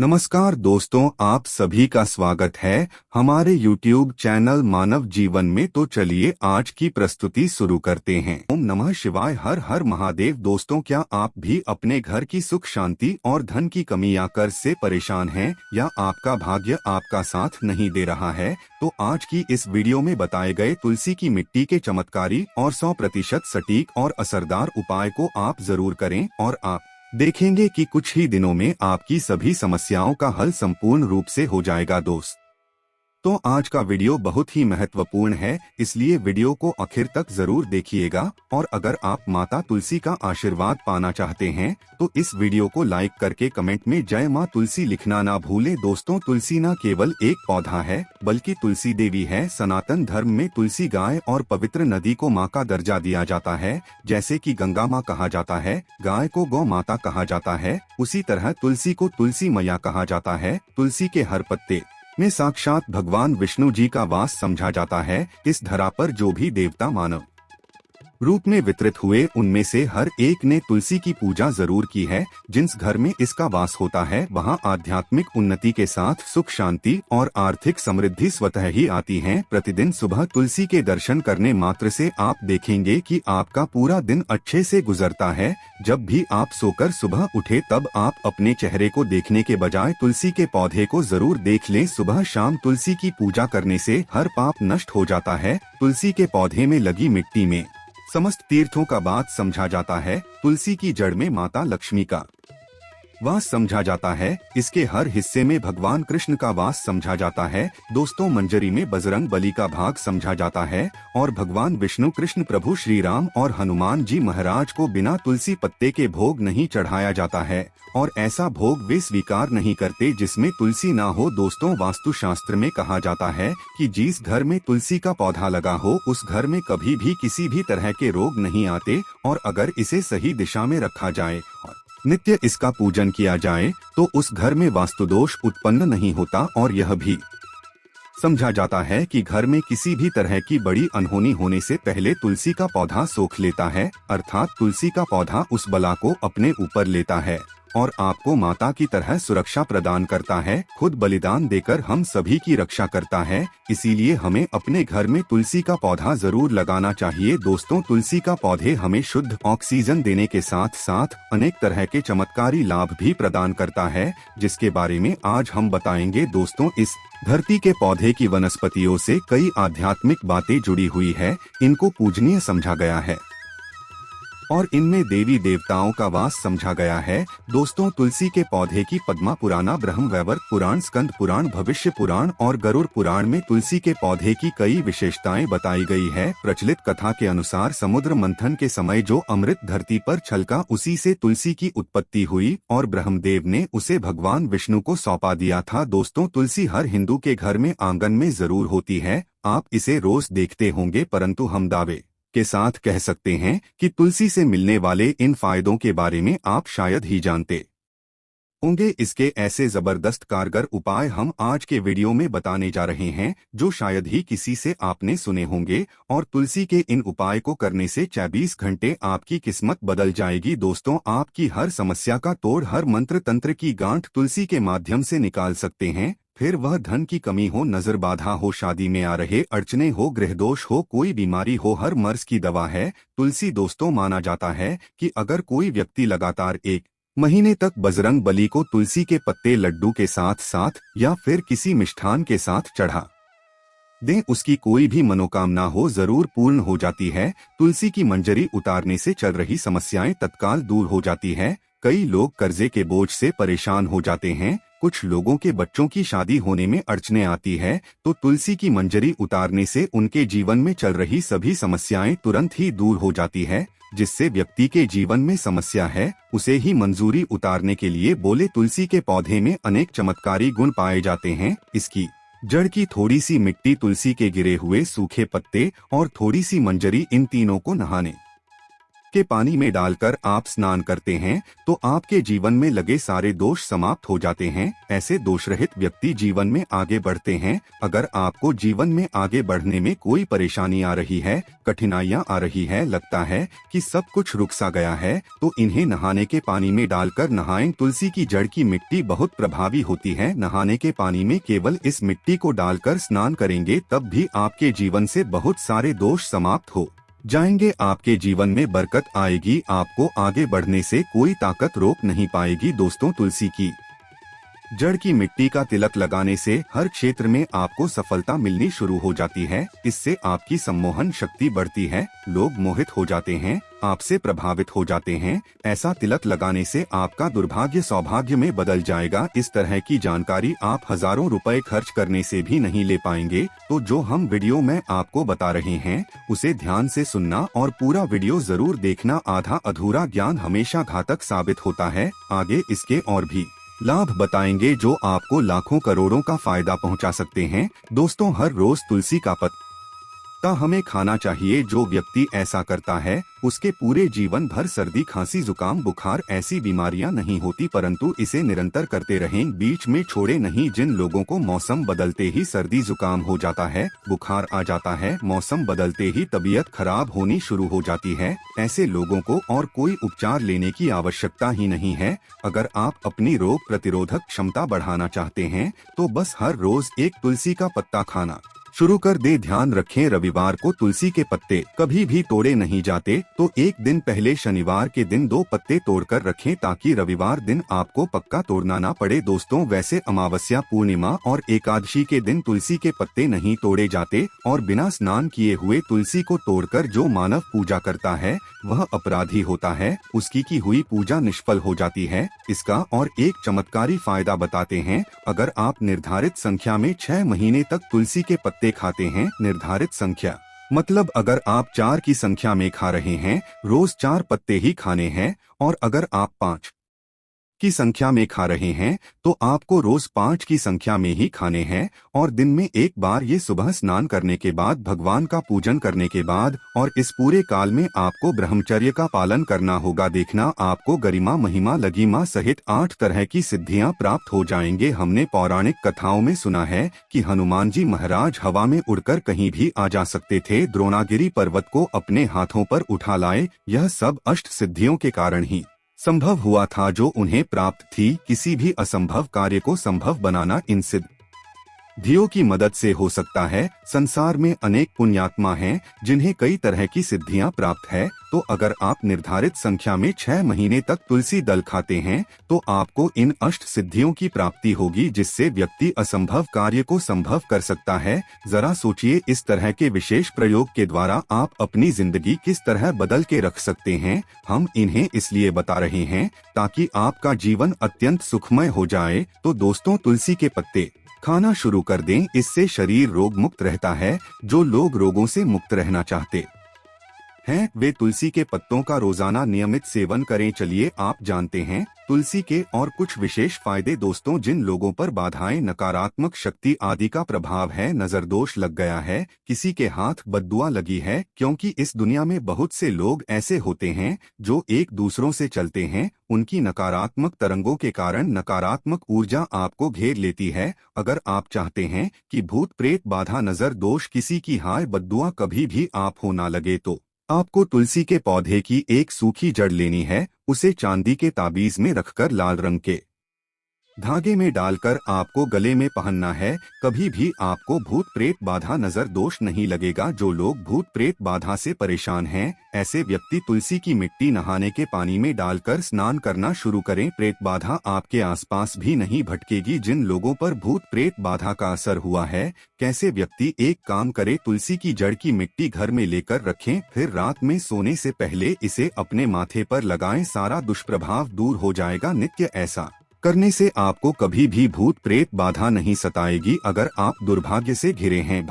नमस्कार दोस्तों, आप सभी का स्वागत है हमारे YouTube चैनल मानव जीवन में। तो चलिए आज की प्रस्तुति शुरू करते हैं। ओम नमः शिवाय, हर हर महादेव। दोस्तों, क्या आप भी अपने घर की सुख शांति और धन की कमी या कर्ज से परेशान हैं, या आपका भाग्य आपका साथ नहीं दे रहा है? तो आज की इस वीडियो में बताए गए तुलसी की मिट्टी के चमत्कारी और 100% सटीक और असरदार उपाय को आप जरूर करें और आप देखेंगे कि कुछ ही दिनों में आपकी सभी समस्याओं का हल संपूर्ण रूप से हो जाएगा दोस्त। तो आज का वीडियो बहुत ही महत्वपूर्ण है, इसलिए वीडियो को आखिर तक जरूर देखिएगा। और अगर आप माता तुलसी का आशीर्वाद पाना चाहते हैं तो इस वीडियो को लाइक करके कमेंट में जय मां तुलसी लिखना ना भूलें। दोस्तों, तुलसी न केवल एक पौधा है बल्कि तुलसी देवी है। सनातन धर्म में तुलसी गाय और पवित्र नदी को माँ का दर्जा दिया जाता है। जैसे कि गंगा माँ कहा जाता है, गाय को गौ माता कहा जाता है, उसी तरह तुलसी को तुलसी मैया कहा जाता है। तुलसी के हर पत्ते में साक्षात भगवान विष्णु जी का वास समझा जाता है। इस धरा पर जो भी देवता मानव रूप में वितरित हुए, उनमें से हर एक ने तुलसी की पूजा जरूर की है। जिस घर में इसका वास होता है वहां आध्यात्मिक उन्नति के साथ सुख शांति और आर्थिक समृद्धि स्वतः ही आती है। प्रतिदिन सुबह तुलसी के दर्शन करने मात्र से आप देखेंगे कि आपका पूरा दिन अच्छे से गुजरता है। जब भी आप सोकर सुबह उठे तब आप अपने चेहरे को देखने के बजाय तुलसी के पौधे को जरूर देख लें। सुबह शाम तुलसी की पूजा करने से हर पाप नष्ट हो जाता है। तुलसी के पौधे में लगी मिट्टी में समस्त तीर्थों का बात समझा जाता है। तुलसी की जड़ में माता लक्ष्मी का वास समझा जाता है। इसके हर हिस्से में भगवान कृष्ण का वास समझा जाता है। दोस्तों, मंजरी में बजरंग बली का भाग समझा जाता है और भगवान विष्णु, कृष्ण प्रभु श्री राम और हनुमान जी महाराज को बिना तुलसी पत्ते के भोग नहीं चढ़ाया जाता है, और ऐसा भोग वे स्वीकार नहीं करते जिसमें तुलसी ना हो। दोस्तों, वास्तु शास्त्र में कहा जाता है कि जिस घर में तुलसी का पौधा लगा हो उस घर में कभी भी किसी भी तरह के रोग नहीं आते, और अगर इसे सही दिशा में रखा जाए और नित्य इसका पूजन किया जाए तो उस घर में वास्तु दोष उत्पन्न नहीं होता। और यह भी समझा जाता है कि घर में किसी भी तरह की बड़ी अनहोनी होने से पहले तुलसी का पौधा सोख लेता है, अर्थात तुलसी का पौधा उस बला को अपने ऊपर लेता है और आपको माता की तरह सुरक्षा प्रदान करता है। खुद बलिदान देकर हम सभी की रक्षा करता है। इसीलिए हमें अपने घर में तुलसी का पौधा जरूर लगाना चाहिए। दोस्तों, तुलसी का पौधे हमें शुद्ध ऑक्सीजन देने के साथ साथ अनेक तरह के चमत्कारी लाभ भी प्रदान करता है, जिसके बारे में आज हम बताएंगे। दोस्तों, इस धरती के पौधे की वनस्पतियों से कई आध्यात्मिक बातें जुड़ी हुई है। इनको पूजनीय समझा गया है और इनमें देवी देवताओं का वास समझा गया है। दोस्तों, तुलसी के पौधे की पद्मा पुराण, ब्रह्म वैवर्त पुराण, स्कंद पुराण, भविष्य पुराण और गरुड़ पुराण में तुलसी के पौधे की कई विशेषताएं बताई गई है। प्रचलित कथा के अनुसार समुद्र मंथन के समय जो अमृत धरती पर छलका, उसी से तुलसी की उत्पत्ति हुई और ब्रह्मदेव ने उसे भगवान विष्णु को सौंपा दिया था। दोस्तों, तुलसी हर हिंदू के घर में आंगन में जरूर होती है। आप इसे रोज देखते होंगे, परंतु हम दावे के साथ कह सकते हैं कि तुलसी से मिलने वाले इन फायदों के बारे में आप शायद ही जानते होंगे। इसके ऐसे जबरदस्त कारगर उपाय हम आज के वीडियो में बताने जा रहे हैं जो शायद ही किसी से आपने सुने होंगे, और तुलसी के इन उपाय को करने से 24 घंटे आपकी किस्मत बदल जाएगी। दोस्तों, आपकी हर समस्या का तोड़, हर मंत्र तंत्र की गांठ तुलसी के माध्यम से निकाल सकते हैं। फिर वह धन की कमी हो, नजर बाधा हो, शादी में आ रहे अड़चने हो, गृह दोष हो, कोई बीमारी हो, हर मर्ज की दवा है तुलसी। दोस्तों, माना जाता है कि अगर कोई व्यक्ति लगातार 1 महीने तक बजरंग बली को तुलसी के पत्ते लड्डू के साथ साथ या फिर किसी मिष्ठान के साथ चढ़ा दें, उसकी कोई भी मनोकामना हो जरूर पूर्ण हो जाती है। तुलसी की मंजरी उतारने से चल रही समस्याएं तत्काल दूर हो जाती है। कई लोग कर्जे के बोझ से परेशान हो जाते हैं, कुछ लोगों के बच्चों की शादी होने में अड़चने आती है, तो तुलसी की मंजरी उतारने से उनके जीवन में चल रही सभी समस्याएं तुरंत ही दूर हो जाती है। जिससे व्यक्ति के जीवन में समस्या है उसे ही मंजूरी उतारने के लिए बोले तुलसी के पौधे में अनेक चमत्कारी गुण पाए जाते हैं। इसकी जड़ की थोड़ी सी मिट्टी, तुलसी के गिरे हुए सूखे पत्ते और थोड़ी सी मंजरी, इन तीनों को नहाने के पानी में डालकर आप स्नान करते हैं तो आपके जीवन में लगे सारे दोष समाप्त हो जाते हैं। ऐसे दोष रहित व्यक्ति जीवन में आगे बढ़ते हैं। अगर आपको जीवन में आगे बढ़ने में कोई परेशानी आ रही है, कठिनाइयां आ रही है, लगता है कि सब कुछ रुक सा गया है, तो इन्हें नहाने के पानी में डालकर नहाएं। तुलसी की जड़ की मिट्टी बहुत प्रभावी होती है। नहाने के पानी में केवल इस मिट्टी को डालकर स्नान करेंगे तब भी आपके जीवन से बहुत सारे दोष समाप्त हो जाएंगे। आपके जीवन में बरकत आएगी। आपको आगे बढ़ने से कोई ताकत रोक नहीं पाएगी। दोस्तों, तुलसी की जड़ की मिट्टी का तिलक लगाने से हर क्षेत्र में आपको सफलता मिलनी शुरू हो जाती है। इससे आपकी सम्मोहन शक्ति बढ़ती है। लोग मोहित हो जाते हैं, आपसे प्रभावित हो जाते हैं। ऐसा तिलक लगाने से आपका दुर्भाग्य सौभाग्य में बदल जाएगा। इस तरह की जानकारी आप हजारों रुपए खर्च करने से भी नहीं ले पाएंगे। तो जो हम वीडियो में आपको बता रहे हैं उसे ध्यान से सुनना और पूरा वीडियो जरूर देखना। आधा अधूरा ज्ञान हमेशा घातक साबित होता है। आगे इसके और भी लाभ बताएंगे जो आपको लाखों करोड़ों का फायदा पहुंचा सकते हैं। दोस्तों, हर रोज तुलसी का पत्ता हमें खाना चाहिए। जो व्यक्ति ऐसा करता है उसके पूरे जीवन भर सर्दी, खांसी, जुकाम, बुखार ऐसी बीमारियां नहीं होती, परंतु इसे निरंतर करते रहें, बीच में छोड़े नहीं। जिन लोगों को मौसम बदलते ही सर्दी जुकाम हो जाता है, बुखार आ जाता है, मौसम बदलते ही तबीयत खराब होनी शुरू हो जाती है, ऐसे लोगों को और कोई उपचार लेने की आवश्यकता ही नहीं है। अगर आप अपनी रोग प्रतिरोधक क्षमता बढ़ाना चाहते हैं तो बस हर रोज एक तुलसी का पत्ता खाना शुरू कर दे। ध्यान रखें, रविवार को तुलसी के पत्ते कभी भी तोड़े नहीं जाते, तो एक दिन पहले शनिवार के दिन 2 पत्ते तोड़कर रखें ताकि रविवार दिन आपको पक्का तोड़ना ना पड़े। दोस्तों, वैसे अमावस्या, पूर्णिमा और एकादशी के दिन तुलसी के पत्ते नहीं तोड़े जाते और बिना स्नान किए हुए तुलसी को तोड़कर जो मानव पूजा करता है वह अपराधी होता है। उसकी की हुई पूजा निष्फल हो जाती है। इसका और एक चमत्कारी फायदा बताते हैं। अगर आप निर्धारित संख्या में 6 महीने तक तुलसी के पत्ते खाते हैं, निर्धारित संख्या मतलब अगर आप 4 की संख्या में खा रहे हैं, रोज 4 पत्ते ही खाने हैं, और अगर आप 5 की संख्या में खा रहे हैं तो आपको रोज 5 की संख्या में ही खाने हैं, और दिन में एक बार ये सुबह स्नान करने के बाद, भगवान का पूजन करने के बाद, और इस पूरे काल में आपको ब्रह्मचर्य का पालन करना होगा। देखना, आपको गरिमा, महिमा, लघिमा सहित 8 तरह की सिद्धियां प्राप्त हो जाएंगे। हमने पौराणिक कथाओं में सुना है कि हनुमान जी महाराज हवा में उड़कर कहीं भी आ जा सकते थे, द्रोणागिरी पर्वत को अपने हाथों पर उठा लाए। यह सब अष्ट सिद्धियों के कारण ही संभव हुआ था जो उन्हें प्राप्त थी। किसी भी असंभव कार्य को संभव बनाना इन सिद्धियों की मदद से हो सकता है। संसार में अनेक पुण्यात्मा हैं जिन्हें कई तरह की सिद्धियां प्राप्त है। तो अगर आप निर्धारित संख्या में 6 महीने तक तुलसी दल खाते हैं तो आपको इन अष्ट सिद्धियों की प्राप्ति होगी, जिससे व्यक्ति असंभव कार्य को संभव कर सकता है। जरा सोचिए, इस तरह के विशेष प्रयोग के द्वारा आप अपनी जिंदगी किस तरह बदल के रख सकते हैं। हम इन्हें इसलिए बता रहे हैं ताकि आपका जीवन अत्यंत सुखमय हो जाए। तो दोस्तों, तुलसी के पत्ते खाना शुरू कर दें। इससे शरीर रोग मुक्त रहता है। जो लोग रोगों से मुक्त रहना चाहते हैं वे तुलसी के पत्तों का रोजाना नियमित सेवन करें। चलिए आप जानते हैं तुलसी के और कुछ विशेष फायदे। दोस्तों, जिन लोगों पर बाधाएं, नकारात्मक शक्ति आदि का प्रभाव है, नजर दोष लग गया है, किसी के हाथ बद्दुआ लगी है, क्योंकि इस दुनिया में बहुत से लोग ऐसे होते हैं जो एक दूसरों से चलते हैं, उनकी नकारात्मक तरंगों के कारण नकारात्मक ऊर्जा आपको घेर लेती है। अगर आप चाहते हैं कि भूत प्रेत, बाधा, नजर दोष, किसी की हाय बद्दुआ कभी भी आप हो ना लगे, तो आपको तुलसी के पौधे की एक सूखी जड़ लेनी है। उसे चांदी के ताबीज में रखकर लाल रंग के धागे में डालकर आपको गले में पहनना है। कभी भी आपको भूत प्रेत, बाधा, नजर दोष नहीं लगेगा। जो लोग भूत प्रेत बाधा से परेशान हैं, ऐसे व्यक्ति तुलसी की मिट्टी नहाने के पानी में डालकर स्नान करना शुरू करें। प्रेत बाधा आपके आसपास भी नहीं भटकेगी। जिन लोगों पर भूत प्रेत बाधा का असर हुआ है, कैसे व्यक्ति एक काम करे, तुलसी की जड़ की मिट्टी घर में लेकर रखें, फिर रात में सोने से पहले इसे अपने माथे पर लगाएं। सारा दुष्प्रभाव दूर हो जाएगा। नित्य ऐसा करने से आपको कभी भी भूत प्रेत बाधा नहीं सताएगी। अगर आप दुर्भाग्य से घिरे हैं,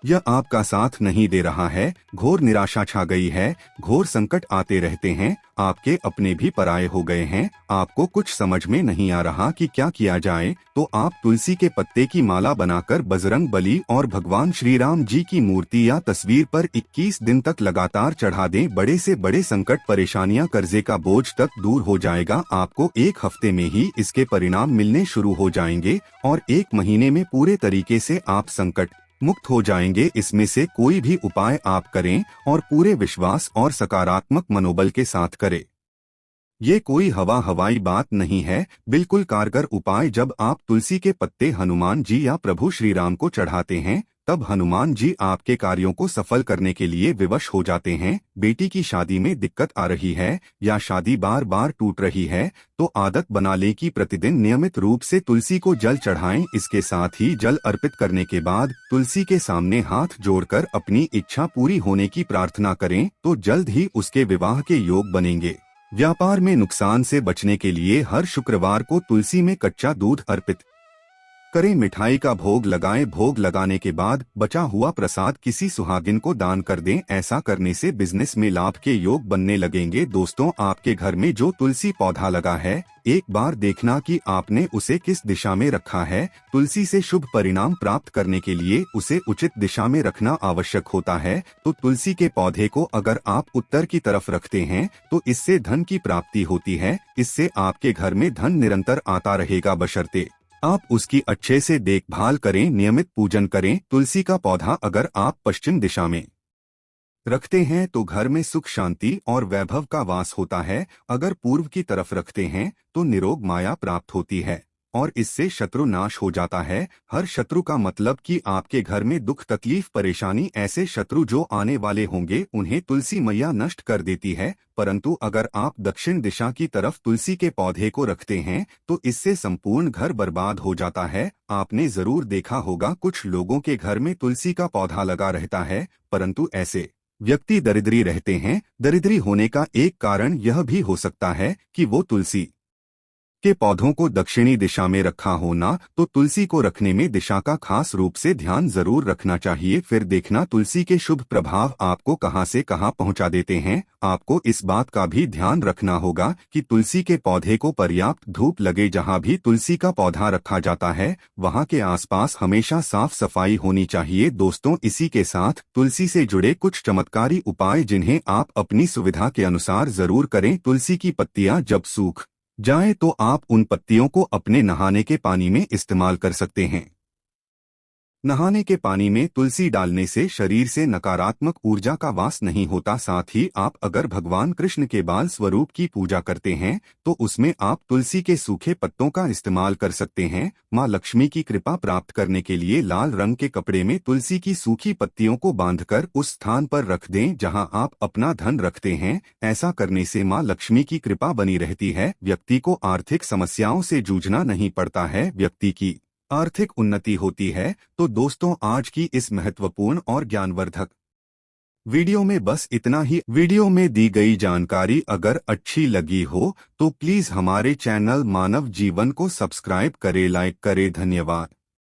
यह आपका साथ नहीं दे रहा है, घोर निराशा छा गई है, घोर संकट आते रहते हैं, आपके अपने भी पराये हो गए हैं, आपको कुछ समझ में नहीं आ रहा कि क्या किया जाए, तो आप तुलसी के पत्ते की माला बनाकर बजरंग बली और भगवान श्री राम जी की मूर्ति या तस्वीर पर 21 दिन तक लगातार चढ़ा दें। बड़े से बड़े संकट, परेशानियां, कर्जे का बोझ तक दूर हो जाएगा। आपको 1 हफ्ते में ही इसके परिणाम मिलने शुरू हो जाएंगे और 1 महीने में पूरे तरीके से आप संकट मुक्त हो जाएंगे। इसमें से कोई भी उपाय आप करें और पूरे विश्वास और सकारात्मक मनोबल के साथ करें। ये कोई हवाई बात नहीं है, बिल्कुल कारगर उपाय। जब आप तुलसी के पत्ते हनुमान जी या प्रभु श्री राम को चढ़ाते हैं, तब हनुमान जी आपके कार्यों को सफल करने के लिए विवश हो जाते हैं। बेटी की शादी में दिक्कत आ रही है या शादी बार बार टूट रही है, तो आदत बना लें कि प्रतिदिन नियमित रूप से तुलसी को जल चढ़ाएं। इसके साथ ही जल अर्पित करने के बाद तुलसी के सामने हाथ जोड़कर अपनी इच्छा पूरी होने की प्रार्थना करें, तो जल्द ही उसके विवाह के योग बनेंगे। व्यापार में नुकसान से बचने के लिए हर शुक्रवार को तुलसी में कच्चा दूध अर्पित करें, मिठाई का भोग लगाएं। भोग लगाने के बाद बचा हुआ प्रसाद किसी सुहागिन को दान कर दें। ऐसा करने से बिजनेस में लाभ के योग बनने लगेंगे। दोस्तों, आपके घर में जो तुलसी पौधा लगा है, एक बार देखना कि आपने उसे किस दिशा में रखा है। तुलसी से शुभ परिणाम प्राप्त करने के लिए उसे उचित दिशा में रखना आवश्यक होता है। तो तुलसी के पौधे को अगर आप उत्तर की तरफ रखते हैं, तो इससे धन की प्राप्ति होती है। इससे आपके घर में धन निरंतर आता रहेगा, बशर्ते आप उसकी अच्छे से देखभाल करें, नियमित पूजन करें। तुलसी का पौधा अगर आप पश्चिम दिशा में रखते हैं तो घर में सुख, शांति और वैभव का वास होता है। अगर पूर्व की तरफ रखते हैं तो निरोग माया प्राप्त होती है और इससे शत्रु नाश हो जाता है। हर शत्रु का मतलब कि आपके घर में दुख, तकलीफ, परेशानी, ऐसे शत्रु जो आने वाले होंगे, उन्हें तुलसी मैया नष्ट कर देती है। परंतु अगर आप दक्षिण दिशा की तरफ तुलसी के पौधे को रखते हैं तो इससे संपूर्ण घर बर्बाद हो जाता है। आपने जरूर देखा होगा, कुछ लोगों के घर में तुलसी का पौधा लगा रहता है, परंतु ऐसे व्यक्ति दरिद्री रहते हैं। दरिद्री होने का एक कारण यह भी हो सकता है कि वो तुलसी के पौधों को दक्षिणी दिशा में रखा होना। तो तुलसी को रखने में दिशा का खास रूप से ध्यान जरूर रखना चाहिए। फिर देखना तुलसी के शुभ प्रभाव आपको कहां से कहां पहुंचा देते हैं। आपको इस बात का भी ध्यान रखना होगा कि तुलसी के पौधे को पर्याप्त धूप लगे। जहां भी तुलसी का पौधा रखा जाता है, वहां के आसपास हमेशा साफ सफाई होनी चाहिए। दोस्तों, इसी के साथ तुलसी से जुड़े कुछ चमत्कारी उपाय जिन्हें आप अपनी सुविधा के अनुसार जरूर करें। तुलसी की पत्तियां जब सूख जाए तो आप उन पत्तियों को अपने नहाने के पानी में इस्तेमाल कर सकते हैं। नहाने के पानी में तुलसी डालने से शरीर से नकारात्मक ऊर्जा का वास नहीं होता। साथ ही आप अगर भगवान कृष्ण के बाल स्वरूप की पूजा करते हैं तो उसमें आप तुलसी के सूखे पत्तों का इस्तेमाल कर सकते हैं। माँ लक्ष्मी की कृपा प्राप्त करने के लिए लाल रंग के कपड़े में तुलसी की सूखी पत्तियों को बांधकर उस स्थान पर रख दें जहां आप अपना धन रखते हैं। ऐसा करने से माँ लक्ष्मी की कृपा बनी रहती है। व्यक्ति को आर्थिक समस्याओं से जूझना नहीं पड़ता है, व्यक्ति की आर्थिक उन्नति होती है। तो दोस्तों, आज की इस महत्वपूर्ण और ज्ञानवर्धक वीडियो में बस इतना ही। वीडियो में दी गई जानकारी अगर अच्छी लगी हो तो प्लीज हमारे चैनल मानव जीवन को सब्सक्राइब करें, लाइक करें। धन्यवाद।